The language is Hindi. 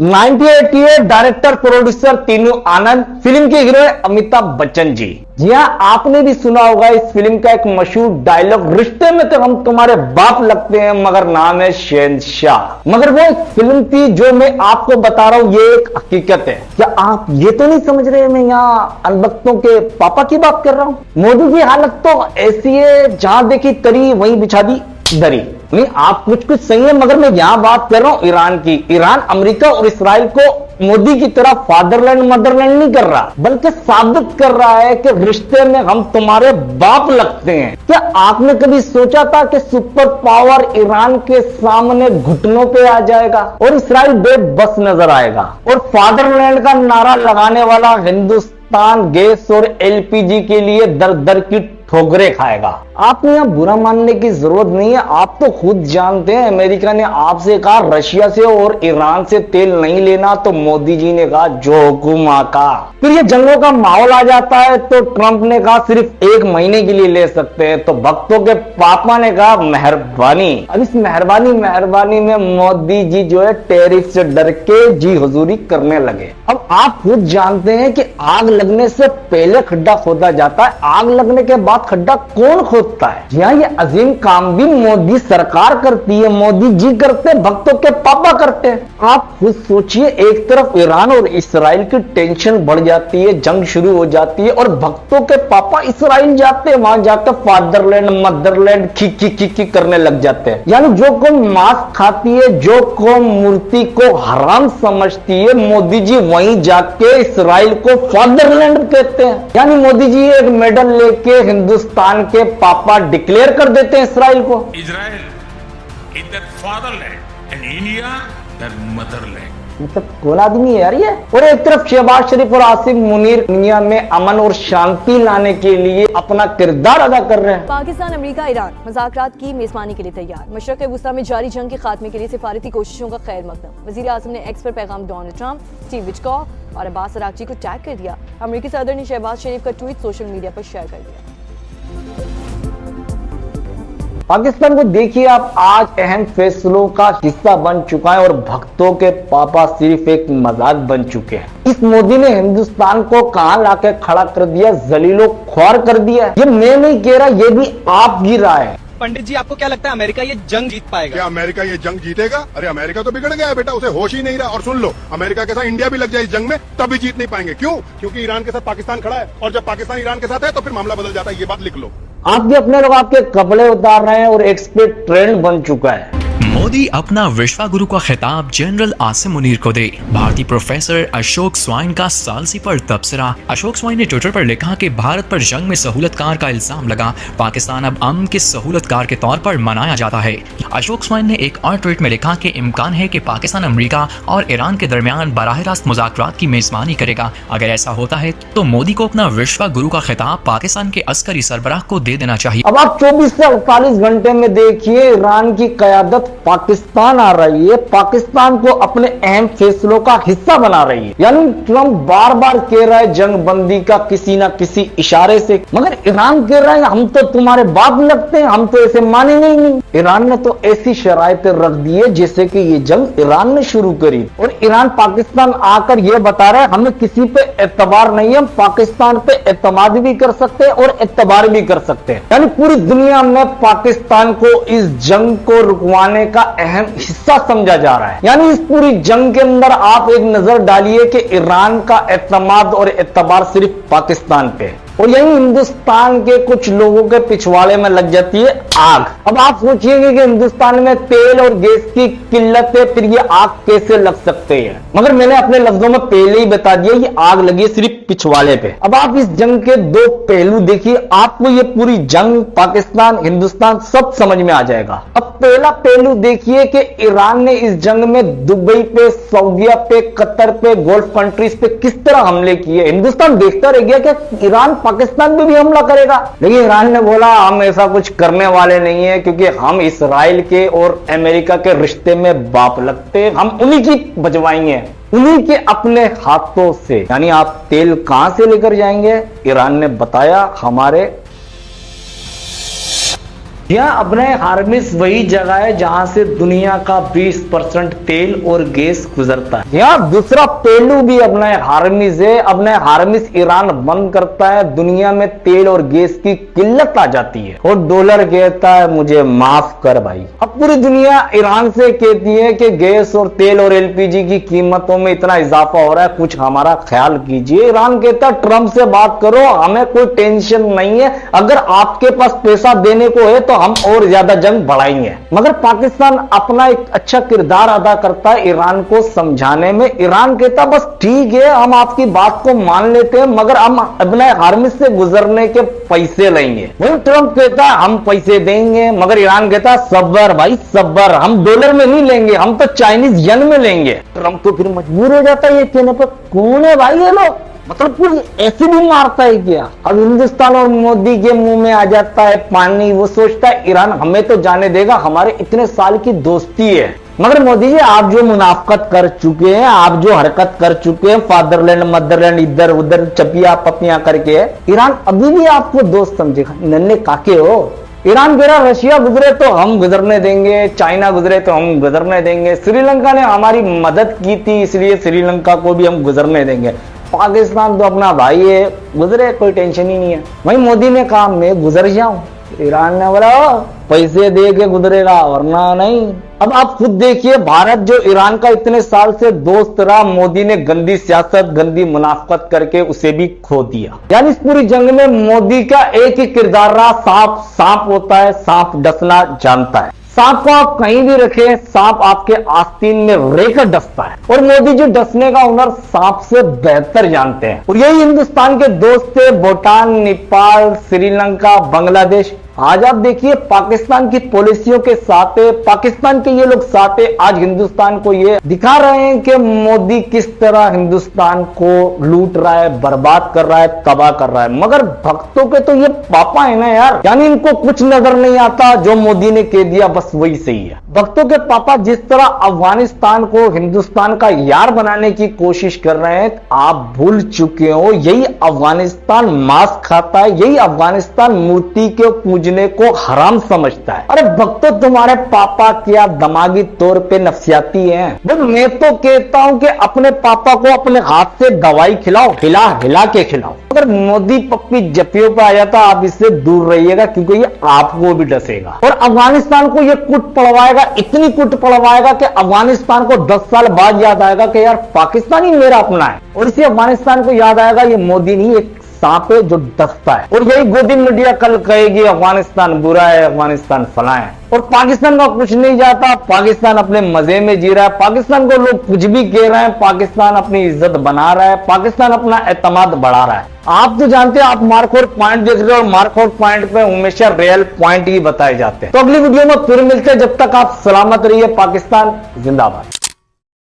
1988 डायरेक्टर प्रोड्यूसर तीनों आनंद, फिल्म के हीरो अमिताभ बच्चन जी। जी हाँ, आपने भी सुना होगा इस फिल्म का एक मशहूर डायलॉग, रिश्ते में तो हम तुम्हारे बाप लगते हैं मगर नाम है शहंशाह। मगर वो एक फिल्म थी जो मैं आपको बता रहा हूं, ये एक हकीकत है। क्या आप ये तो नहीं समझ रहे मैं यहाँ अनबख्तों के पापा की बात कर रहा हूं? मोदी की हालत तो ऐसी है, जहां देखी तरी वहीं बिछा दी दरी। नहीं, आप कुछ सही है, मगर मैं यहां बात कर रहा हूं ईरान की। ईरान अमेरिका और इसराइल को मोदी की तरह फादरलैंड मदरलैंड नहीं कर रहा, बल्कि साबित कर रहा है कि रिश्ते में हम तुम्हारे बाप लगते हैं। क्या आपने कभी सोचा था कि सुपर पावर ईरान के सामने घुटनों पे आ जाएगा और इसराइल बेबस नजर आएगा और फादरलैंड का नारा लगाने वाला हिंदुस्तान गैस और एलपीजी के लिए दर दर की ठोकरें खाएगा? आपको यहाँ बुरा मानने की जरूरत नहीं है, आप तो खुद जानते हैं। अमेरिका ने आपसे कहा रशिया से और ईरान से तेल नहीं लेना, तो मोदी जी ने कहा जो हुकुम आका। फिर ये जंगों का माहौल आ जाता है तो ट्रंप ने कहा सिर्फ 1 महीने के लिए ले सकते हैं, तो भक्तों के पापा ने कहा मेहरबानी। अब इस मेहरबानी में मोदी जी जो है टैरिफ से डर के जी हुजूरी करने लगे। अब आप खुद जानते हैं कि आग लगने से पहले खड्डा खोदा जाता है, आग लगने के बाद खड्डा कौन खोदता है? जी हाँ, ये अजीम काम भी मोदी सरकार करती है, मोदी जी करते, भक्तों के पापा करते हैं। आप खुद सोचिए, एक तरफ ईरान और इसराइल की टेंशन बढ़ जाती है, जंग शुरू हो जाती है और भक्तों के पापा इसराइल जाते हैं, वहां जाकर फादरलैंड मदरलैंड खी करने लग जाते हैं। यानी जो कौम मांस खाती है, जो कौम मूर्ति को हराम समझती है, मोदी जी वहीं जाके इसराइल को फादरलैंड कहते हैं। यानी मोदी जी एक मेडल लेके हिंदुस्तान के पापा डिक्लेयर कर देते हैं इसराइल को। Israel is that fatherland and India that Motherland. मतलब कौन आदमी है यार ये? और एक तरफ शहबाज शरीफ और आसिफ मुनीर दुनिया में अमन और शांति लाने के लिए अपना किरदार अदा कर रहे हैं। पाकिस्तान अमेरिका ईरान मुज़ाकरात की मेजबानी के लिए तैयार। मशरक़ वुस्ता में जारी जंग के खात्मे के लिए सिफारती कोशिशों का खैर मकदम। वज़ीर आज़म ने एक्स पर पैगाम डोनाल्ड ट्रंप, स्टीव विटकॉफ और अब्बास अरागची को टैग कर दिया। अमेरिकी सदर ने शहबाज शरीफ का ट्वीट सोशल मीडिया पर शेयर कर दिया। पाकिस्तान को देखिए आप, आज अहम फैसलों का हिस्सा बन चुका है और भक्तों के पापा सिर्फ एक मजाक बन चुके हैं। इस मोदी ने हिंदुस्तान को कहां लाके खड़ा कर दिया, जलीलो ख्वार कर दिया। ये मैं नहीं कह रहा, ये भी आप की राय है। पंडित जी, आपको क्या लगता है अमेरिका ये जंग जीत पाएगा? क्या अमेरिका ये जंग जीतेगा? अरे अमेरिका तो बिगड़ गया है बेटा, उसे होश ही नहीं रहा। और सुन लो, अमेरिका के साथ इंडिया भी लग जाए इस जंग में तब भी जीत नहीं पाएंगे। क्यों? क्योंकि ईरान के साथ पाकिस्तान खड़ा है और जब पाकिस्तान ईरान के साथ है तो फिर मामला बदल जाता है। ये बात लिख लो। आप भी अपने लोग आपके कपड़े उतार रहे हैं और एक्सपर्ट ट्रेंड बन चुका है। मोदी अपना विश्वगुरु का खिताब जनरल आसिम मुनीर को दे। भारतीय प्रोफेसर अशोक स्वाइन का सालसी पर तबसरा। अशोक स्वाइन ने ट्विटर पर लिखा कि भारत पर जंग में सहूलतकार का इल्जाम लगा, पाकिस्तान अब अमन के सहूलतकार के तौर पर मनाया जाता है। अशोक स्वाइन ने एक और ट्वीट में लिखा कि इम्कान है कि पाकिस्तान अमेरिका और ईरान के दरमियान बराह रास्त मुज़ाकरात की मेजबानी करेगा। अगर ऐसा होता है तो मोदी को अपना विश्वगुरु का खिताब पाकिस्तान के अस्करी सरबराह को दे देना चाहिए। अब आप 24 से 48 घंटे में देखिए, ईरान की कयादत पाकिस्तान आ रही है, पाकिस्तान को अपने अहम फैसलों का हिस्सा बना रही है। यानी ट्रंप बार बार कह रहा है जंग बंदी का किसी ना किसी इशारे से, मगर ईरान कह रहा है हम तो तुम्हारे बाप लगते हैं, हम तो ऐसे मानेंगे ही नहीं। ईरान ने तो ऐसी शराइतें रख दी है जैसे कि ये जंग ईरान ने शुरू करी और ईरान पाकिस्तान आकर यह बता रहा है हमें किसी पे एतबार नहीं है, हम पाकिस्तान पे एतमाद भी कर सकते हैं और एतबार भी कर सकते हैं। यानी पूरी दुनिया में पाकिस्तान को इस जंग को रुकवाने का अहम हिस्सा समझा जा रहा है। यानी इस पूरी जंग के अंदर आप एक नजर डालिए कि ईरान का एतमाद और एतबार सिर्फ पाकिस्तान पे है और यही हिंदुस्तान के कुछ लोगों के पिछवाड़े में लग जाती है आग। अब आप सोचिएगा कि हिंदुस्तान में तेल और गैस की किल्लत है, फिर ये आग कैसे लग सकते हैं? मगर मैंने अपने लफ्जों में पहले ही बता दिया, ये आग लगी है सिर्फ पिछवाड़े पे। अब आप इस जंग के 2 पहलू देखिए, आपको ये पूरी जंग पाकिस्तान हिंदुस्तान सब समझ में आ जाएगा। अब पहला पहलू देखिए कि ईरान ने इस जंग में दुबई पे, सऊदीया पे, कतर पे, गोल्फ कंट्रीज पे किस तरह हमले किए। हिंदुस्तान देखता रह गया कि ईरान पाकिस्तान पे भी हमला करेगा, लेकिन ईरान ने बोला हम ऐसा कुछ करने वाले नहीं है क्योंकि हम इसराइल के और अमेरिका के रिश्ते में बाप लगते हैं, हम उन्हीं की बचवाएंगे, उन्हीं के अपने हाथों से। यानी आप तेल कहां से लेकर जाएंगे? ईरान ने बताया हमारे यहाँ अपने हार्मिस वही जगह है जहां से दुनिया का 20% तेल और गैस गुजरता है। यहाँ दूसरा पहलू भी अपना हार्मिस है। अपने हार्मिस ईरान बंद करता है, दुनिया में तेल और गैस की किल्लत आ जाती है और डॉलर कहता है मुझे माफ कर भाई। अब पूरी दुनिया ईरान से कहती है कि गैस और तेल और एलपीजी की कीमतों में इतना इजाफा हो रहा है, कुछ हमारा ख्याल कीजिए। ईरान कहता है ट्रंप से बात करो, हमें कोई टेंशन नहीं है, अगर आपके पास पैसा देने को है तो हम और ज्यादा जंग बढ़ाएंगे। मगर पाकिस्तान अपना एक अच्छा किरदार अदा करता है ईरान को समझाने में। ईरान कहता बस ठीक है, हम आपकी बात को मान लेते हैं, मगर हम अपने हार्मिस से गुजरने के पैसे लेंगे। वही ट्रंप कहता है हम पैसे देंगे, मगर ईरान कहता है सब्र भाई सब्र, हम डॉलर में नहीं लेंगे, हम तो चाइनीज यन में लेंगे। ट्रंप तो फिर मजबूर हो जाता है ये कहने पर कौन है भाई ये लोग, मतलब कोई ऐसे भी मारता है क्या। अब हिंदुस्तान और मोदी के मुंह में आ जाता है पानी। वो सोचता है ईरान हमें तो जाने देगा, हमारे इतने साल की दोस्ती है। मगर मोदी जी आप जो मुनाफकत कर चुके हैं, आप जो हरकत कर चुके हैं, फादरलैंड मदरलैंड इधर उधर चपिया पपिया करके, ईरान अभी भी आपको दोस्त समझेगा। नन्हे काके हो। ईरान कह रहा रशिया गुजरे तो हम गुजरने देंगे, चाइना गुजरे तो हम गुजरने देंगे, श्रीलंका ने हमारी मदद की थी इसलिए श्रीलंका को भी हम गुजरने देंगे, पाकिस्तान तो अपना भाई है, गुजरे कोई टेंशन ही नहीं है। वहीं मोदी ने कहा मैं गुजर जाऊं, ईरान ने बोला पैसे दे के गुजरेगा वरना नहीं। अब आप खुद देखिए, भारत जो ईरान का इतने साल से दोस्त रहा, मोदी ने गंदी सियासत गंदी मुनाफकत करके उसे भी खो दिया। यानी इस पूरी जंग में मोदी का एक ही किरदार रहा, सांप सांप होता है, सांप डसना जानता है। सांप को आप कहीं भी रखें, सांप आपके आस्तीन में रहकर डसता है, और मोदी जी डसने का हुनर सांप से बेहतर जानते हैं। और यही हिंदुस्तान के दोस्त थे भूटान, नेपाल, श्रीलंका, बांग्लादेश। आज आप देखिए पाकिस्तान की पॉलिसियों के साथ, पाकिस्तान के ये लोग साथ आज हिंदुस्तान को ये दिखा रहे हैं कि मोदी किस तरह हिंदुस्तान को लूट रहा है, बर्बाद कर रहा है, तबाह कर रहा है। मगर भक्तों के तो ये पापा है ना यार, यानी इनको कुछ नजर नहीं आता, जो मोदी ने कह दिया बस वही सही है। भक्तों के पापा जिस तरह अफगानिस्तान को हिंदुस्तान का यार बनाने की कोशिश कर रहे हैं, आप भूल चुके हो यही अफगानिस्तान मांस खाता है, यही अफगानिस्तान मूर्ति के पूजने को हराम समझता है। अरे भक्तों तुम्हारे पापा क्या दिमागी तौर पे नफसियाती हैं। मैं तो कहता हूं कि अपने पापा को अपने हाथ से दवाई खिलाओ, हिला हिला के खिलाओ। अगर मोदी पप्पी जपियों पर आ जाता आप इससे दूर रहिएगा, क्योंकि ये आपको भी डसेगा और अफगानिस्तान को ये कुट पड़वाएगा, इतनी कुट पड़वाएगा कि अफगानिस्तान को 10 साल बाद याद आएगा कि यार पाकिस्तान ही मेरा अपना है। और इसी अफगानिस्तान को याद आएगा ये मोदी नहीं, एक सांप है जो डसता है। और यही गोदी मीडिया कल कहेगी अफगानिस्तान बुरा है, अफगानिस्तान फला है, और पाकिस्तान का कुछ नहीं जाता, पाकिस्तान अपने मजे में जी रहा है, पाकिस्तान को लोग कुछ भी कह रहे हैं, पाकिस्तान अपनी इज्जत बना रहा है, पाकिस्तान अपना एतमाद बढ़ा रहा है। आप तो जानते हैं, आप मार्कआउट पॉइंट देख रहे हो और मार्कआउट पॉइंट पे हमेशा रियल पॉइंट ही बताए जाते हैं। तो अगली वीडियो में फिर मिलते हैं, जब तक आप सलामत रहिए। पाकिस्तान जिंदाबाद।